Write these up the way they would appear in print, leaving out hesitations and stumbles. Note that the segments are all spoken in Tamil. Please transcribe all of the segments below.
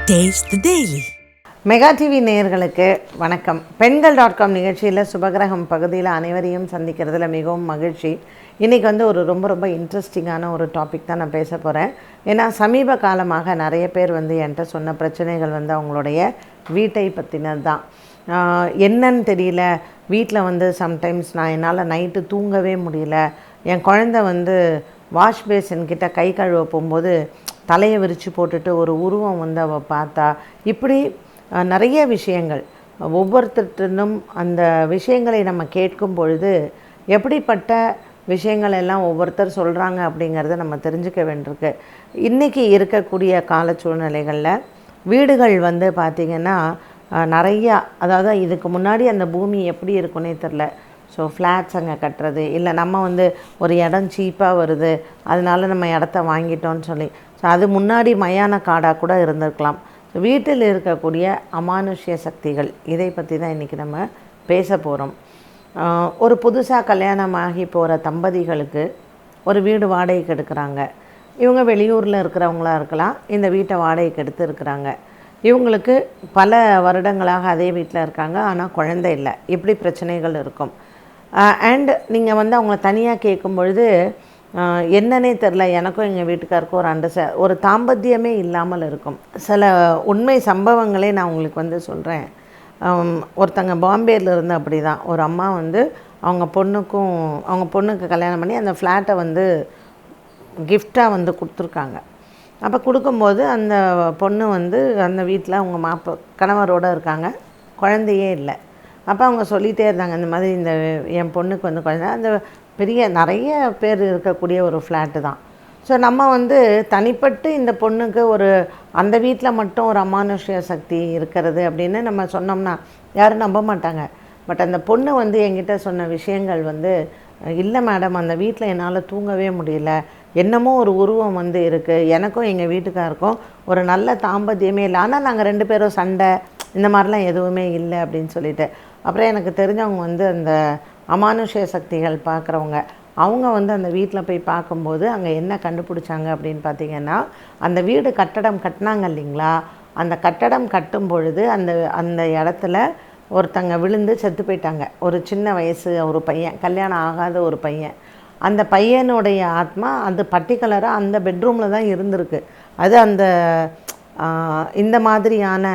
Taste the Daily. Mega TV நேயர்களுக்கு வணக்கம். பெண்கள்.com நிகழ்ச்சியில் சுபகிரகம் பகுதியில் அனைவரையும் சந்திக்கிறதுல மிகவும் மகிழ்ச்சி. இன்றைக்கி ஒரு ரொம்ப இன்ட்ரெஸ்டிங்கான ஒரு டாபிக் தான் நான் பேச போகிறேன். ஏன்னா சமீப காலமாக நிறைய பேர் என்கிட்ட சொன்ன பிரச்சனைகள் அவங்களுடைய வீட்டை பற்றினது தான். என்னன்னு தெரியல, வீட்டில் சம்டைம்ஸ் நான் என்னால் நைட்டு தூங்கவே முடியல. என் குழந்தை வாஷ் பேசின்கிட்ட கை கழுவ போகும்போது தலையை விரித்து போட்டுட்டு ஒரு உருவம் அவள் பார்த்தா, இப்படி நிறைய விஷயங்கள் ஒவ்வொருத்தரும் அந்த விஷயங்களை நம்ம கேட்கும் பொழுது எப்படிப்பட்ட விஷயங்கள் எல்லாம் ஒவ்வொருத்தர் சொல்கிறாங்க அப்படிங்கிறத நம்ம தெரிஞ்சுக்க வேண்டியிருக்கு. இன்றைக்கி இருக்கக்கூடிய கால சூழ்நிலைகளில் வீடுகள் பார்த்திங்கன்னா நிறையா, அதாவது இதுக்கு முன்னாடி அந்த பூமி எப்படி இருக்குன்னே தெரில. ஸோ ஃப்ளாட்ஸ் அங்கே கட்டுறது, இல்லை நம்ம ஒரு இடம் சீப்பாக வருது அதனால நம்ம இடத்த வாங்கிட்டோன்னு சொல்லி, ஸோ அது முன்னாடி மயான காடாக கூட இருந்திருக்கலாம். ஸோ வீட்டில் இருக்கக்கூடிய அமானுஷ்ய சக்திகள், இதை பற்றி தான் இன்றைக்கி நம்ம பேச போகிறோம். ஒரு புதுசாக கல்யாணமாகி போகிற தம்பதிகளுக்கு ஒரு வீடு வாடகைக்கு எடுக்கிறாங்க. இவங்க வெளியூரில் இருக்கிறவங்களாக இருக்கலாம், இந்த வீட்டை வாடகைக்கு எடுத்து இருக்கிறாங்க. இவங்களுக்கு பல வருடங்களாக அதே வீட்டில் இருக்காங்க, ஆனால் குழந்தை இல்லை. இப்படி பிரச்சனைகள் இருக்கும். அண்ட் நீங்கள் அவங்கள தனியாக கேட்கும் பொழுது என்னன்னே தெரில, எனக்கும் எங்கள் வீட்டுக்காருக்கும் ஒரு தாம்பத்தியமே இல்லாமல் இருக்கும். சில உண்மை சம்பவங்களே நான் உங்களுக்கு சொல்கிறேன். ஒருத்தங்க பாம்பேயில் இருந்து அப்படி தான் ஒரு அம்மா அவங்க பொண்ணுக்கு கல்யாணம் பண்ணி அந்த ஃப்ளாட்டை கிஃப்டாக கொடுத்துருக்காங்க. அப்போ கொடுக்கும்போது அந்த பொண்ணு அந்த வீட்டில் அவங்க கணவரோடு இருக்காங்க, குழந்தையே இல்லை. அப்போ அவங்க சொல்லிகிட்டே இருந்தாங்க, இந்த மாதிரி என் பொண்ணுக்கு குழந்தை, அந்த பெரிய நிறைய பேர் இருக்கக்கூடிய ஒரு ஃப்ளாட்டு தான். ஸோ நம்ம தனிப்பட்டு இந்த பொண்ணுக்கு அந்த வீட்டில் மட்டும் ஒரு அமானுஷ்ய சக்தி இருக்கிறது அப்படின்னு நம்ம சொன்னோம்னா யாரும் நம்ப மாட்டாங்க. பட் அந்த பொண்ணு என்கிட்ட சொன்ன விஷயங்கள் இல்லை மேடம், அந்த வீட்டில் என்னால் தூங்கவே முடியல, என்னமோ ஒரு உருவம் இருக்குது, எனக்கும் எங்கள் வீட்டுக்காருக்கும் ஒரு நல்ல தாம்பத்தியமே இல்லை, ஆனால் நாங்கள் 2 பேரும் சண்டை இந்த மாதிரிலாம் எதுவுமே இல்லை அப்படின்னு சொல்லிட்டு. அப்புறம் எனக்கு தெரிஞ்சவங்க அந்த அமானுஷ்ய சக்திகள் பார்க்குறவங்க, அவங்க அந்த வீட்டில் போய் பார்க்கும்போது அங்கே என்ன கண்டுபிடிச்சாங்க அப்படின்னு பார்த்திங்கன்னா, அந்த வீடு கட்டடம் கட்டினாங்க இல்லைங்களா, அந்த கட்டடம் கட்டும் பொழுது அந்த இடத்துல ஒருத்தங்க விழுந்து செத்து போயிட்டாங்க. ஒரு சின்ன வயசு ஒரு பையன், கல்யாணம் ஆகாத ஒரு பையன். அந்த பையனுடைய ஆத்மா அது பர்டிகுலராக அந்த பெட்ரூமில் தான் இருந்திருக்கு. அது இந்த மாதிரியான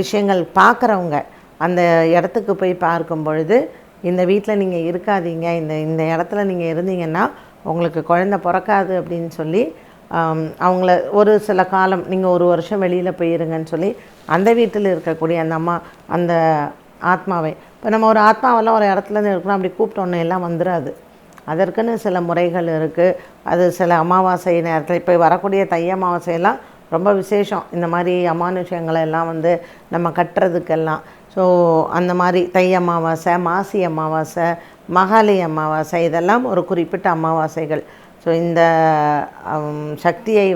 விஷயங்கள் பார்க்குறவங்க அந்த இடத்துக்கு போய் பார்க்கும் பொழுது, இந்த வீட்டில் நீங்கள் இருக்காதீங்க, இந்த இடத்துல நீங்கள் இருந்தீங்கன்னா உங்களுக்கு குழந்தை பிறக்காது அப்படின்னு சொல்லி அவங்கள ஒரு சில காலம் நீங்கள் 1 வருஷம் வெளியில் போயிருங்கன்னு சொல்லி அந்த வீட்டில் இருக்கக்கூடிய அந்த ஆத்மாவை, இப்போ நம்ம ஒரு ஆத்மாவெல்லாம் ஒரு இடத்துலேருந்து இருக்கணும், அப்படி கூப்பிட்டோன்னே எல்லாம் வந்துடாது. அதற்குன்னு சில முறைகள் இருக்குது. அது சில அமாவாசை நேரத்தில், இப்போ வரக்கூடிய தை அமாவாசையெல்லாம் ரொம்ப விசேஷம். இந்த மாதிரி அமானுஷங்களை எல்லாம் நம்ம கட்டுறதுக்கெல்லாம். ஸோ அந்த மாதிரி தை அமாவாசை, மாசி அமாவாசை, மகாலி அமாவாசை, இதெல்லாம் ஒரு குறிப்பிட்ட அமாவாசைகள். ஸோ இந்த சக்தியை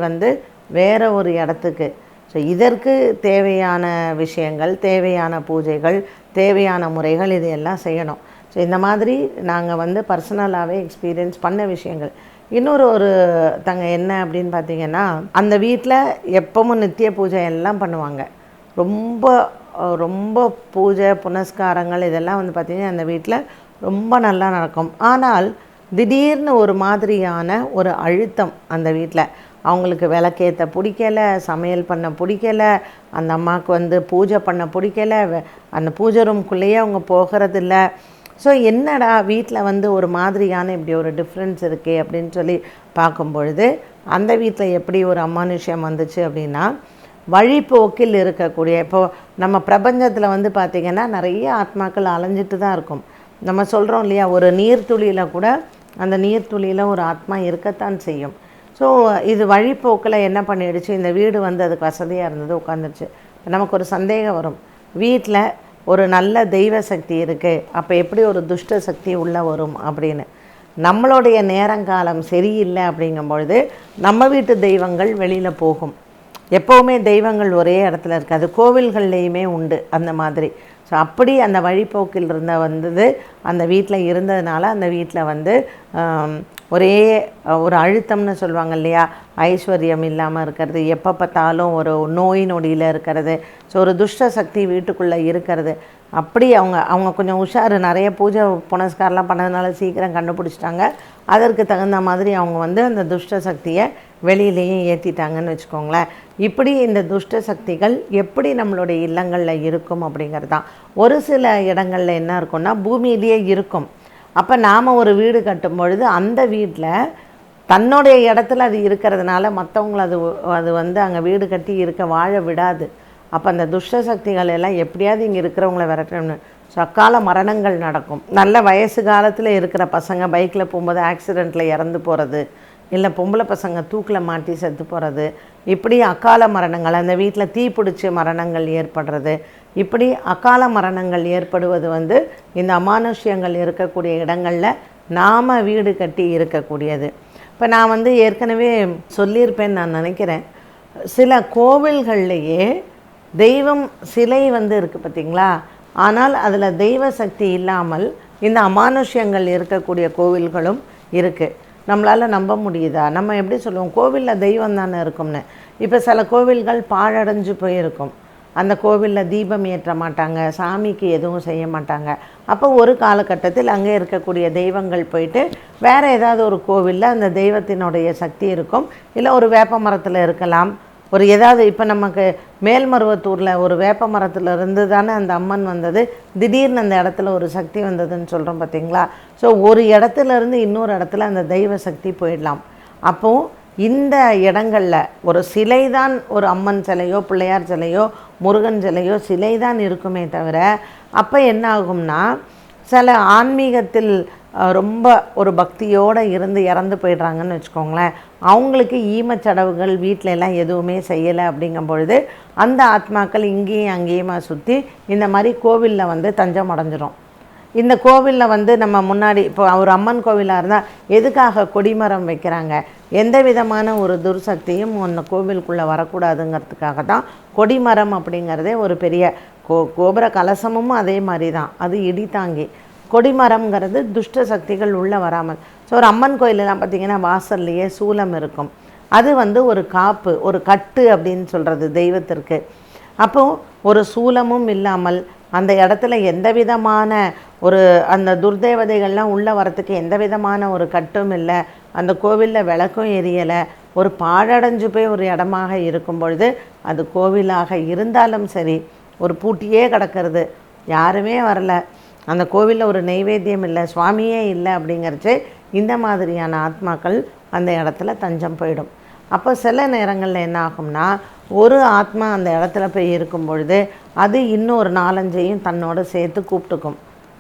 வேறு ஒரு இடத்துக்கு, ஸோ இதற்கு தேவையான விஷயங்கள், தேவையான பூஜைகள், தேவையான முறைகள், இது எல்லாம் செய்யணும். ஸோ இந்த மாதிரி நாங்கள் பர்சனலாகவே எக்ஸ்பீரியன்ஸ் பண்ண விஷயங்கள். இன்னொரு என்ன அப்படின்னு பார்த்திங்கன்னா, அந்த வீட்டில் எப்பவும் நித்திய பூஜை எல்லாம் பண்ணுவாங்க. ரொம்ப பூஜை புனஸ்காரங்கள் இதெல்லாம் பார்த்திங்கன்னா அந்த வீட்டில் ரொம்ப நல்லா நடக்கும். ஆனால் திடீர்னு ஒரு மாதிரியான ஒரு அழுத்தம் அந்த வீட்டில். அவங்களுக்கு விளக்கேற்ற பிடிக்கலை, சமையல் பண்ண பிடிக்கலை, அந்த அம்மாவுக்கு பூஜை பண்ண பிடிக்கலை, அந்த பூஜை ரூம்குள்ளேயே அவங்க போகிறதில்ல. ஸோ என்னடா வீட்டில் ஒரு மாதிரியான இப்படி ஒரு டிஃப்ரென்ஸ் இருக்கே அப்படின்னு சொல்லி பார்க்கும்பொழுது, அந்த வீட்டில் எப்படி ஒரு அமானுஷ்யம் வந்துச்சு அப்படின்னா, வழிபோக்கில் இருக்கக்கூடிய, இப்போது நம்ம பிரபஞ்சத்தில் பார்த்திங்கன்னா நிறைய ஆத்மாக்கள் அலைஞ்சிட்டு தான் இருக்கும். நம்ம சொல்கிறோம் இல்லையா, ஒரு நீர்த்துளியில் கூட அந்த நீர்த்துளியில் ஒரு ஆத்மா இருக்கத்தான் செய்யும். ஸோ இது வழிபோக்கில் என்ன பண்ணிடுச்சு, இந்த வீடு அதுக்கு வசதியாக இருந்தது, உட்காந்துருச்சு. நமக்கு ஒரு சந்தேகம் வரும், வீட்டில் ஒரு நல்ல தெய்வ சக்தி இருக்குது, அப்போ எப்படி ஒரு துஷ்ட சக்தி உள்ளே வரும் அப்படின்னு. நம்மளுடைய நேரங்காலம் சரியில்லை அப்படிங்கும்பொழுது நம்ம வீட்டு தெய்வங்கள் வெளியில் போகும். எப்போவுமே தெய்வங்கள் ஒரே இடத்துல இருக்காது, கோவில்கள்லேயுமே உண்டு அந்த மாதிரி. ஸோ அப்படி அந்த வழிபோக்கில் அந்த வீட்டில் இருந்ததுனால அந்த வீட்டில் ஒரே ஒரு அழுத்தம்னு சொல்லுவாங்க இல்லையா, ஐஸ்வர்யம் இல்லாமல் இருக்கிறது, எப்போ பார்த்தாலும் ஒரு நோய் நொடியில் இருக்கிறது, ஸோ ஒரு துஷ்ட சக்தி வீட்டுக்குள்ளே இருக்கிறது. அப்படி அவங்க கொஞ்சம் உஷாரு, நிறைய பூஜை புனஸ்காரெலாம் பண்ணதுனால சீக்கிரம் கண்டுபிடிச்சிட்டாங்க. அதற்கு தகுந்த மாதிரி அவங்க வந்து அந்த துஷ்ட சக்தியை வெளியிலேயும் ஏற்றிட்டாங்கன்னு வச்சுக்கோங்களேன். இப்படி இந்த துஷ்ட சக்திகள் எப்படி நம்மளுடைய இல்லங்களில் இருக்கும் அப்படிங்கிறது தான். ஒரு சில இடங்களில் என்ன இருக்கும்னா பூமியிலேயே இருக்கும். அப்போ நாம் ஒரு வீடு கட்டும் பொழுது அந்த வீட்டில் தன்னுடைய இடத்துல அது இருக்கிறதுனால மற்றவங்கள அது வந்து அங்கே வீடு கட்டி இருக்க வாழ விடாது. அப்போ அந்த துஷ்ட சக்திகள் எல்லாம் எப்படியாவது இங்கே இருக்கிறவங்கள விரட்டணும்னு சக்கால மரணங்கள் நடக்கும். நல்ல வயசு காலத்தில் இருக்கிற பசங்க பைக்கில் போகும்போது ஆக்சிடெண்ட்டில் இறந்து போகிறது, இல்லை பொம்பளை பசங்க தூக்கில் மாட்டி செத்து போகிறது, இப்படி அகால மரணங்கள், அந்த வீட்டில் தீ பிடிச்சி மரணங்கள் ஏற்படுறது, இப்படி அகால மரணங்கள் ஏற்படுவது வந்து இந்த அமானுஷ்யங்கள் இருக்கக்கூடிய இடங்களில் நாம் வீடு கட்டி இருக்கக்கூடியது. இப்போ நான் வந்து ஏற்கனவே சொல்லியிருப்பேன்னு நான் நினைக்கிறேன், சில கோவில்கள்லேயே தெய்வம் சிலை வந்து இருக்குது பார்த்திங்களா, ஆனால் அதில் தெய்வ சக்தி இல்லாமல் இந்த அமானுஷ்யங்கள் இருக்கக்கூடிய கோவில்களும் இருக்குது. நம்மளால் நம்ப முடியுதா? நம்ம எப்படி சொல்லுவோம், கோவிலில் தெய்வம் தானே இருக்கும்னு. இப்போ சில கோவில்கள் பாழடைஞ்சு போயிருக்கும், அந்த கோவிலில் தீபம் ஏற்ற மாட்டாங்க, சாமிக்கு எதுவும் செய்ய மாட்டாங்க. அப்போ ஒரு காலகட்டத்தில் அங்கே இருக்கக்கூடிய தெய்வங்கள் போயிட்டு வேறு ஏதாவது ஒரு கோவிலில் அந்த தெய்வத்தினுடைய சக்தி இருக்கும், இல்லை ஒரு வேப்ப மரத்தில் இருக்கலாம், ஒரு ஏதாவது. இப்போ நமக்கு மேல்மருவத்தூரில் ஒரு வேப்ப மரத்தில் இருந்து தானே அந்த அம்மன் வந்தது, திடீர்னு அந்த இடத்துல ஒரு சக்தி வந்ததுன்னு சொல்கிறோம் பார்த்திங்களா. ஸோ ஒரு இடத்துலேருந்து இன்னொரு இடத்துல அந்த தெய்வ சக்தி போயிடலாம். அப்போது இந்த இடங்களில் ஒரு சிலை தான், ஒரு அம்மன் சிலையோ பிள்ளையார் சிலையோ முருகன் சிலையோ சிலை தான் இருக்குமே தவிர, அப்போ என்ன ஆகும்னா சில ஆன்மீகத்தில் ரொம்ப ஒரு பக்தியோடு இருந்து இறந்து போயிடுறாங்கன்னு வச்சுக்கோங்களேன். அவங்களுக்கு ஈமச்சடவுகள் வீட்டில எல்லாம் எதுவுமே செய்யலை அப்படிங்கும் பொழுது அந்த ஆத்மாக்கள் இங்கேயும் அங்கேயுமா சுற்றி இந்த மாதிரி கோவிலில் வந்து தஞ்சம் அடைஞ்சிரும். இந்த கோவிலில் வந்து நம்ம முன்னாடி இப்போ ஒரு அம்மன் கோவிலாக இருந்தால் எதுக்காக கொடிமரம் வைக்கிறாங்க, எந்த விதமான ஒரு துர்சக்தியும் அந்த கோவிலுக்குள்ளே வரக்கூடாதுங்கிறதுக்காக தான் கொடிமரம் அப்படிங்கிறதே ஒரு பெரிய கோபுர கலசமும் அதே மாதிரி தான், அது இடி தாங்கி. கொடிமரம்ங்கிறது துஷ்ட சக்திகள் உள்ளே வராமல். ஸோ ஒரு அம்மன் கோயிலெலாம் பார்த்திங்கன்னா வாசல்லையே சூலம் இருக்கும், அது வந்து ஒரு காப்பு, ஒரு கட்டு அப்படின்னு சொல்கிறது தெய்வத்திற்கு. அப்போது ஒரு சூலமும் இல்லாமல் அந்த இடத்துல எந்த விதமான ஒரு அந்த துர்தேவதைகள்லாம் உள்ளே வரத்துக்கு எந்த விதமான ஒரு கட்டும் இல்லை, அந்த கோவிலில் விளக்கும் எரியலை, ஒரு பாழடைஞ்சு போய் ஒரு இடமாக இருக்கும் பொழுது அது கோவிலாக இருந்தாலும் சரி, ஒரு பூட்டியே கிடக்கிறது, யாருமே வரலை, அந்த கோவிலில் ஒரு நெய்வேத்தியம் இல்லை, சுவாமியே இல்லை அப்படிங்கிறச்சு இந்த மாதிரியான ஆத்மாக்கள் அந்த இடத்துல தஞ்சம் போயிடும். அப்போ சில நேரங்களில் என்ன ஆகும்னா ஒரு ஆத்மா அந்த இடத்துல போய் இருக்கும் பொழுது அது இன்னொரு 4-5 தன்னோடு சேர்த்து கூப்பிட்டுக்கும்,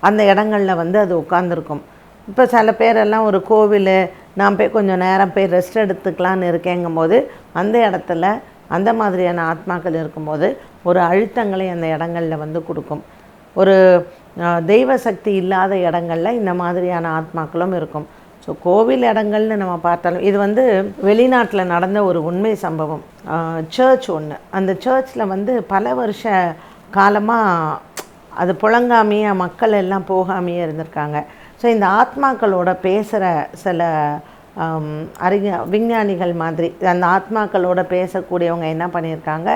அந்த இடங்களில் வந்து அது உட்காந்துருக்கும். இப்போ சில பேரெல்லாம் ஒரு கோவில் நான் போய் கொஞ்சம் நேரம் போய் ரெஸ்ட் எடுத்துக்கலான்னு இருக்கேங்கும் போது அந்த இடத்துல அந்த மாதிரியான ஆத்மாக்கள் இருக்கும்போது ஒரு அழுத்தங்களை அந்த இடங்களில் வந்து கொடுக்கும். ஒரு தெய்வ சக்தி இல்லாத இடங்களில் இந்த மாதிரியான ஆத்மாக்களும் இருக்கும். ஸோ கோவில் இடங்கள்னு நம்ம பார்த்தாலும் இது வந்து வெளிநாட்டில் நடந்த ஒரு உண்மை சம்பவம். சர்ச் ஒன்று, அந்த சர்ச்சில் வந்து பல வருஷ காலமாக அது புழங்காமையே மக்கள் எல்லாம் போகாமையே இருந்திருக்காங்க. ஸோ இந்த ஆத்மாக்களோட பேசுகிற சில விஞ்ஞானிகள் மாதிரி அந்த ஆத்மாக்களோட பேசக்கூடியவங்க என்ன பண்ணியிருக்காங்க,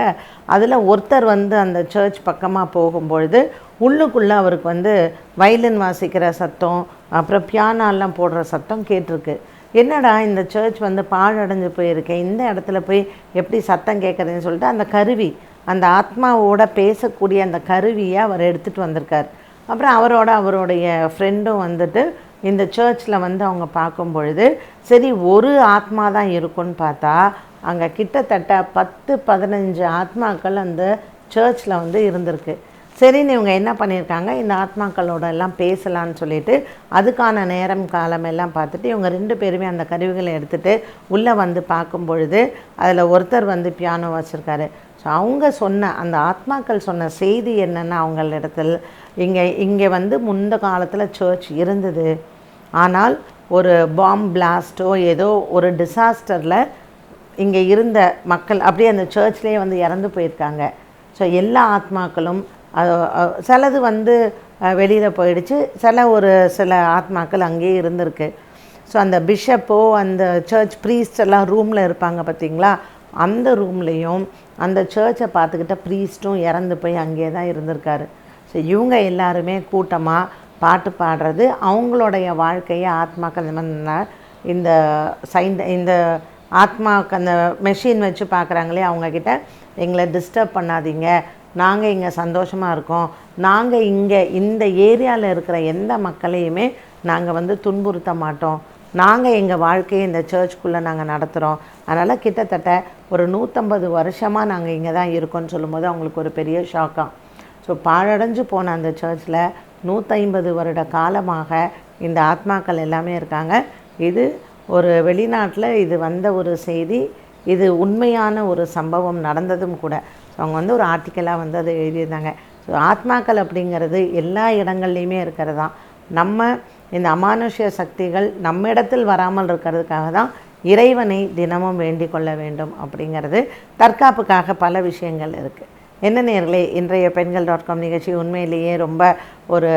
அதில் ஒருத்தர் வந்து அந்த சர்ச் பக்கமாக போகும்பொழுது உள்ளுக்குள்ளே அவருக்கு வந்து வயலின் வாசிக்கிற சத்தம், அப்புறம் பியானோலாம் போடுற சத்தம் கேட்டிருக்கு. என்னடா இந்த சர்ச் வந்து பாழடைஞ்சு போயிருக்கேன், இந்த இடத்துல போய் எப்படி சத்தம் கேட்குறதுன்னு சொல்லிட்டு அந்த கருவி, அந்த ஆத்மாவோட பேசக்கூடிய அந்த கருவியை அவர் எடுத்துகிட்டு வந்திருக்கார். அப்புறம் அவருடைய ஃப்ரெண்டும் வந்துட்டு இந்த சர்ச்சில் வந்து அவங்க பார்க்கும் பொழுது சரி ஒரு ஆத்மா தான் இருக்குன்னு பார்த்தா அங்கே கிட்டத்தட்ட 10-15 ஆத்மாக்கள் அந்த சர்ச்சில் வந்து இருந்திருக்கு. சரின்னு இவங்க என்ன பண்ணியிருக்காங்க, இந்த ஆத்மாக்களோட எல்லாம் பேசலான்னு சொல்லிட்டு அதுக்கான நேரம் காலம் எல்லாம் பார்த்துட்டு இவங்க 2 பேருமே அந்த கருவிகளை எடுத்துகிட்டு உள்ளே வந்து பார்க்கும் பொழுது அதில் ஒருத்தர் வந்து பியானோ வச்சுருக்காரு. ஸோ அவங்க சொன்ன அந்த ஆத்மாக்கள் சொன்ன செய்தி என்னென்னா, அவங்களிடத்தில் இங்கே வந்து முந்த காலத்தில் சர்ச் இருந்தது, ஆனால் ஒரு பாம் பிளாஸ்ட்டோ ஏதோ ஒரு டிசாஸ்டரில் இங்கே இருந்த மக்கள் அப்படியே அந்த சர்ச்லேயே வந்து இறந்து போயிருக்காங்க. ஸோ எல்லா ஆத்மாக்களும் சிலது வந்து வெளியில் போயிடுச்சு, சில ஆத்மாக்கள் அங்கேயே இருந்திருக்கு. ஸோ அந்த பிஷப்போ அந்த சர்ச் ப்ரீஸ்ட் எல்லாம் ரூமில் இருப்பாங்க பார்த்திங்களா, அந்த ரூம்லேயும் அந்த சர்ச்சை பார்த்துக்கிட்ட ப்ரீஸ்ட்டும் இறந்து போய் அங்கேயே தான் இருந்திருக்காரு. ஸோ இவங்க எல்லாருமே கூட்டமாக பாட்டு பாடுறது அவங்களுடைய வாழ்க்கையை ஆத்மாக்கள் இந்த இந்த ஆத்மாவுக்கு அந்த மெஷின் வச்சு பார்க்குறாங்களே அவங்கக்கிட்ட, எங்களை டிஸ்டர்ப் பண்ணாதீங்க, நாங்கள் இங்கே சந்தோஷமாக இருக்கோம், நாங்கள் இங்கே இந்த ஏரியாவில் இருக்கிற எந்த மக்களையுமே நாங்கள் துன்புறுத்த மாட்டோம், நாங்கள் எங்கள் வாழ்க்கையை இந்த சர்ச்சுக்குள்ளே நாங்கள் நடத்துகிறோம், அதனால் கிட்டத்தட்ட ஒரு 150 வருஷமாக நாங்கள் இங்கே தான் இருக்கோம்னு சொல்லும்போது அவங்களுக்கு ஒரு பெரிய ஷாக்காக. ஸோ பாழடைஞ்சு போன அந்த சர்ச்சில் 150 வருட காலமாக இந்த ஆத்மாக்கள் எல்லாமே இருக்காங்க. இது ஒரு வெளிநாட்டில் இது வந்த ஒரு செய்தி, இது உண்மையான ஒரு சம்பவம் நடந்ததும் கூட. ஸோ அவங்க ஒரு ஆர்டிக்கலாக அதை எழுதியிருந்தாங்க. ஸோ ஆத்மாக்கள் அப்படிங்கிறது எல்லா இடங்கள்லையுமே இருக்கிறது தான். நம்ம இந்த அமானுஷ்ய சக்திகள் நம்ம இடத்தில் வராமல் இருக்கிறதுக்காக தான் இறைவனை தினமும் வேண்டிக் கொள்ள வேண்டும் அப்படிங்கிறது. தற்காப்புக்காக பல விஷயங்கள் இருக்குது. என்ன நேயர்களே, இன்றைய பெண்கள்.com நிகழ்ச்சி உண்மையிலேயே ரொம்ப ஒரு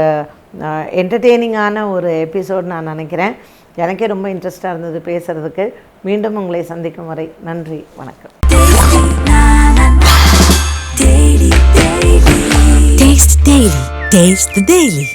என்டர்டெய்னிங்கான ஒரு எபிசோட் நான் நினைக்கிறேன். எனக்கே ரொம்ப இன்ட்ரெஸ்டாக இருந்தது பேசுகிறதுக்கு. மீண்டும் உங்களை சந்திக்கும் வரை நன்றி, வணக்கம். Taste the Daily.